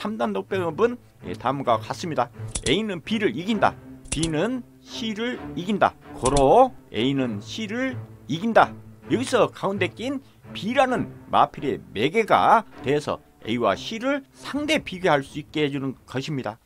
3단 독배급은 다음과 같습니다. A는 B를 이긴다. B는 C를 이긴다. 고로 A는 C를 이긴다. 여기서 가운데 낀 B라는 마필의 매개가 돼서 A와 C를 상대 비교할 수 있게 해주는 것입니다.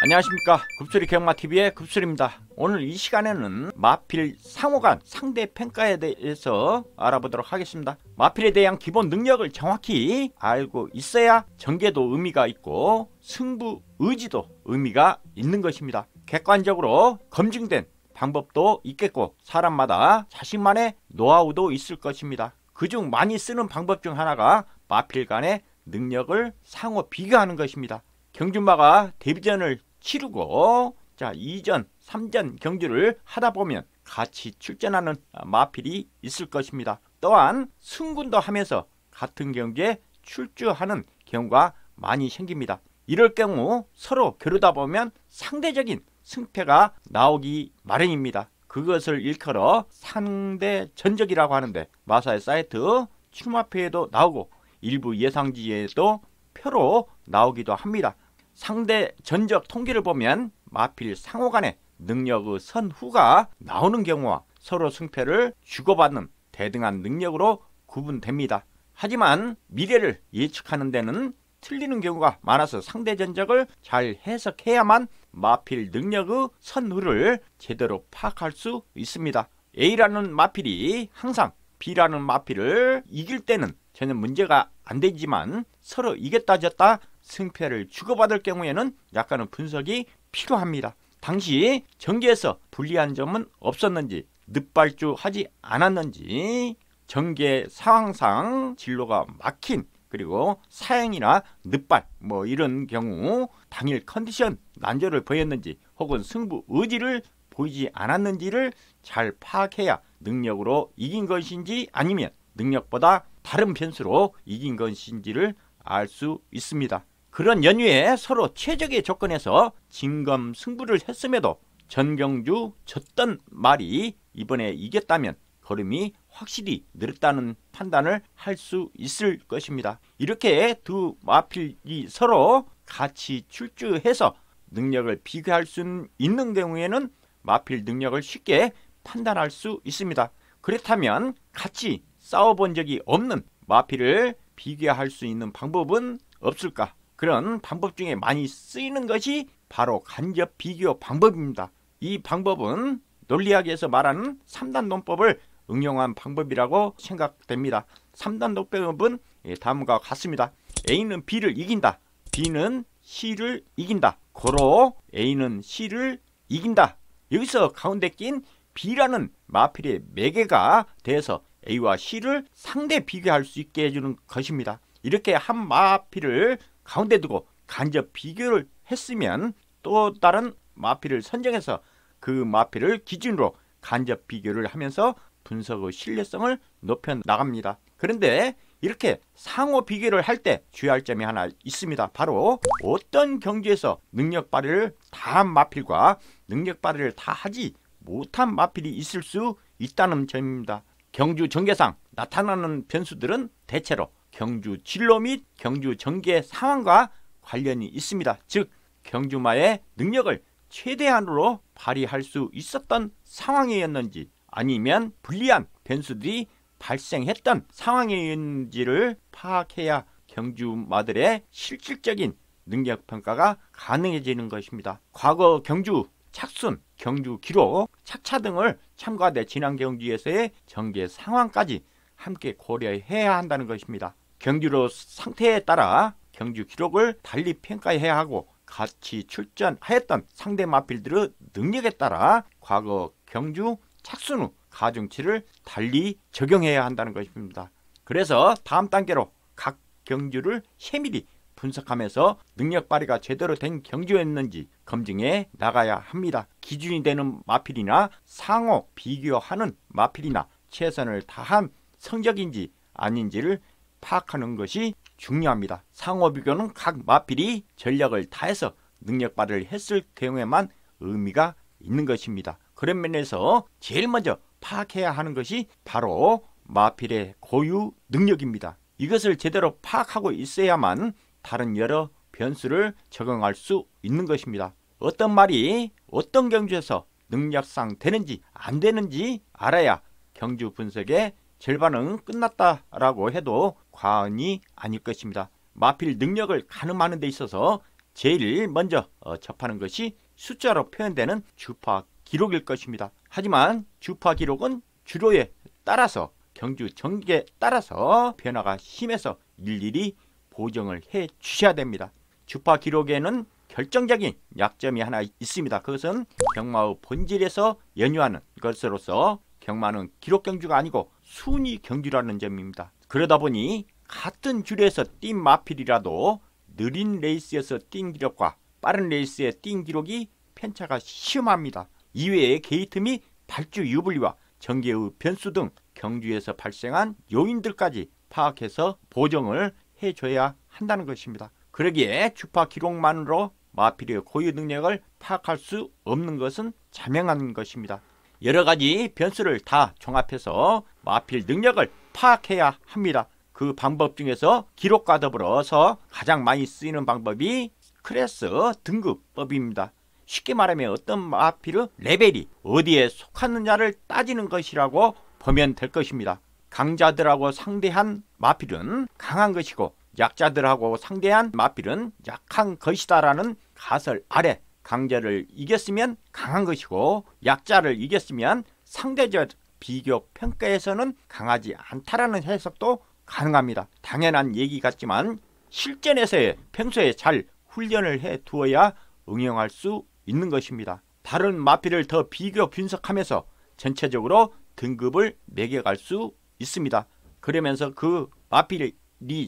안녕하십니까, 급소리 경마TV의 급소리입니다. 오늘 이 시간에는 마필 상호간 상대 평가에 대해서 알아보도록 하겠습니다. 마필에 대한 기본 능력을 정확히 알고 있어야 전개도 의미가 있고 승부 의지도 의미가 있는 것입니다. 객관적으로 검증된 방법도 있겠고 사람마다 자신만의 노하우도 있을 것입니다. 그중 많이 쓰는 방법 중 하나가 마필 간의 능력을 상호 비교하는 것입니다. 경주마가 데뷔전을 치르고 2전, 3전 경주를 하다 보면 같이 출전하는 마필이 있을 것입니다. 또한 승군도 하면서 같은 경주에 출주하는 경우가 많이 생깁니다. 이럴 경우 서로 겨루다 보면 상대적인 승패가 나오기 마련입니다. 그것을 일컬어 상대 전적이라고 하는데 마사의 사이트 출마표에도 나오고 일부 예상지에도 표로 나오기도 합니다. 상대 전적 통계를 보면 마필 상호 간의 능력의 선후가 나오는 경우와 서로 승패를 주고받는 대등한 능력으로 구분됩니다. 하지만 미래를 예측하는 데는 틀리는 경우가 많아서 상대 전적을 잘 해석해야만 마필 능력의 선후를 제대로 파악할 수 있습니다. A라는 마필이 항상 B라는 마필을 이길 때는 전혀 문제가 안 되지만 서로 이겼다 졌다 승패를 주고받을 경우에는 약간의 분석이 필요합니다. 당시 전개에서 불리한 점은 없었는지, 늦발주하지 않았는지, 전개 상황상 진로가 막힌, 그리고 사행이나 늦발 이런 경우 당일 컨디션 난조를 보였는지 혹은 승부 의지를 보이지 않았는지를 잘 파악해야 능력으로 이긴 것인지 아니면 능력보다 다른 변수로 이긴 것인지를 알 수 있습니다. 그런 연유에 서로 최적의 조건에서 진검승부를 했음에도 전경주 졌던 말이 이번에 이겼다면 걸음이 확실히 늘었다는 판단을 할 수 있을 것입니다. 이렇게 두 마필이 서로 같이 출주해서 능력을 비교할 수 있는 경우에는 마필 능력을 쉽게 판단할 수 있습니다. 그렇다면 같이 싸워본 적이 없는 마필을 비교할 수 있는 방법은 없을까? 그런 방법 중에 많이 쓰이는 것이 바로 간접 비교 방법입니다. 이 방법은 논리학에서 말하는 3단 논법을 응용한 방법이라고 생각됩니다. 3단 논법은 다음과 같습니다. A는 B를 이긴다. B는 C를 이긴다. 고로 A는 C를 이긴다. 여기서 가운데 낀 B라는 마필의 매개가 돼서 A와 C를 상대 비교할 수 있게 해주는 것입니다. 이렇게 한 마필을 가운데 두고 간접 비교를 했으면 또 다른 마필을 선정해서 그 마필을 기준으로 간접 비교를 하면서 분석의 신뢰성을 높여 나갑니다. 그런데 이렇게 상호 비교를 할 때 주의할 점이 하나 있습니다. 바로 어떤 경주에서 능력 발휘를 다 한 마필과 능력 발휘를 다 하지 못한 마필이 있을 수 있다는 점입니다. 경주 전개상 나타나는 변수들은 대체로 경주 진로 및 경주 전개 상황과 관련이 있습니다. 즉 경주마의 능력을 최대한으로 발휘할 수 있었던 상황이었는지 아니면 불리한 변수들이 발생했던 상황이었는지를 파악해야 경주마들의 실질적인 능력평가가 가능해지는 것입니다. 과거 경주 착순, 경주 기록, 착차 등을 참가돼 지난 경주에서의 전개 상황까지 함께 고려해야 한다는 것입니다. 경주로 상태에 따라 경주 기록을 달리 평가해야 하고 같이 출전하였던 상대 마필들의 능력에 따라 과거 경주 착순 후 가중치를 달리 적용해야 한다는 것입니다. 그래서 다음 단계로 각 경주를 세밀히 분석하면서 능력 발휘가 제대로 된 경주였는지 검증해 나가야 합니다. 기준이 되는 마필이나 상호 비교하는 마필이나 최선을 다한 성적인지 아닌지를 파악하는 것이 중요합니다. 상호 비교는 각 마필이 전력을 다해서 능력 발휘를 했을 경우에만 의미가 있는 것입니다. 그런 면에서 제일 먼저 파악해야 하는 것이 바로 마필의 고유 능력입니다. 이것을 제대로 파악하고 있어야만 다른 여러 변수를 적용할 수 있는 것입니다. 어떤 말이 어떤 경주에서 능력상 되는지 안 되는지 알아야 경주 분석의 절반은 끝났다라고 해도 과언이 아닐 것입니다. 마필 능력을 가늠하는 데 있어서 제일 먼저 접하는 것이 숫자로 표현되는 주파 기록일 것입니다. 하지만 주파 기록은 주로에 따라서 경주 전개에 따라서 변화가 심해서 일일이 보정을 해 주셔야 됩니다. 주파 기록에는 결정적인 약점이 하나 있습니다. 그것은 경마의 본질에서 연유하는 것으로서 경마는 기록 경주가 아니고 순위 경주라는 점입니다. 그러다 보니 같은 줄에서 뛴 마필이라도 느린 레이스에서 뛴 기록과 빠른 레이스의 뛴 기록이 편차가 심합니다. 이외에 게이트 및 발주 유불리와 전개의 변수 등 경주에서 발생한 요인들까지 파악해서 보정을 해줘야 한다는 것입니다. 그러기에 주파 기록만으로 마필의 고유 능력을 파악할 수 없는 것은 자명한 것입니다. 여러 가지 변수를 다 종합해서 마필 능력을 파악해야 합니다. 그 방법 중에서 기록과 더불어서 가장 많이 쓰이는 방법이 클래스 등급법입니다. 쉽게 말하면 어떤 마필의 레벨이 어디에 속하느냐를 따지는 것이라고 보면 될 것입니다. 강자들하고 상대한 마필은 강한 것이고 약자들하고 상대한 마필은 약한 것이다라는 가설 아래 강자를 이겼으면 강한 것이고 약자를 이겼으면 상대적 비교 평가에서는 강하지 않다라는 해석도 가능합니다. 당연한 얘기 같지만 실전에서의 평소에 잘 훈련을 해 두어야 응용할 수 있는 것입니다. 다른 마필을 더 비교 분석하면서 전체적으로 등급을 매겨갈 수 있습니다. 그러면서 그 마필이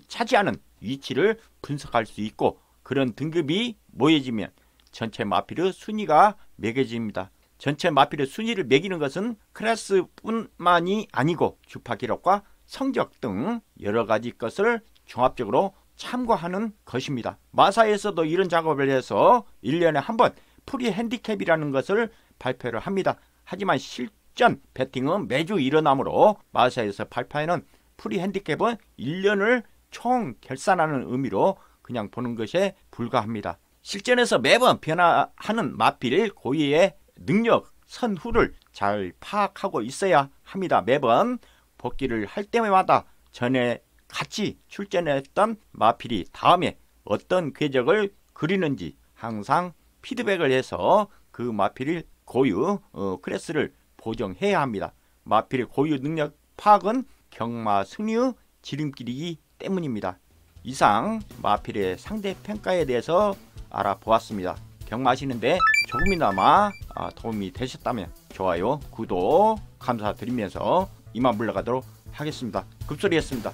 차지하는 위치를 분석할 수 있고 그런 등급이 모여지면 전체 마필의 순위가 매겨집니다. 전체 마필의 순위를 매기는 것은 클래스뿐만이 아니고 주파 기록과 성적 등 여러 가지 것을 종합적으로 참고하는 것입니다. 마사에서도 이런 작업을 해서 1년에 한 번 프리 핸디캡이라는 것을 발표를 합니다. 하지만 실전 배팅은 매주 일어나므로 마사에서 발표하는 프리 핸디캡은 1년을 총 결산하는 의미로 그냥 보는 것에 불과합니다. 실전에서 매번 변화하는 마필 고유의 능력 선후를 잘 파악하고 있어야 합니다. 매번 복귀를 할 때마다 전에 같이 출전했던 마필이 다음에 어떤 궤적을 그리는지 항상 피드백을 해서 그 마필 고유 클래스를 보정해야 합니다. 마필 고유 능력 파악은 경마 승리의 지름길이기 때문입니다. 이상 마필의 상대 평가에 대해서 알아보았습니다. 경마하시는데 조금이나마 도움이 되셨다면 좋아요, 구독 감사드리면서 이만 물러가도록 하겠습니다. 급소리였습니다.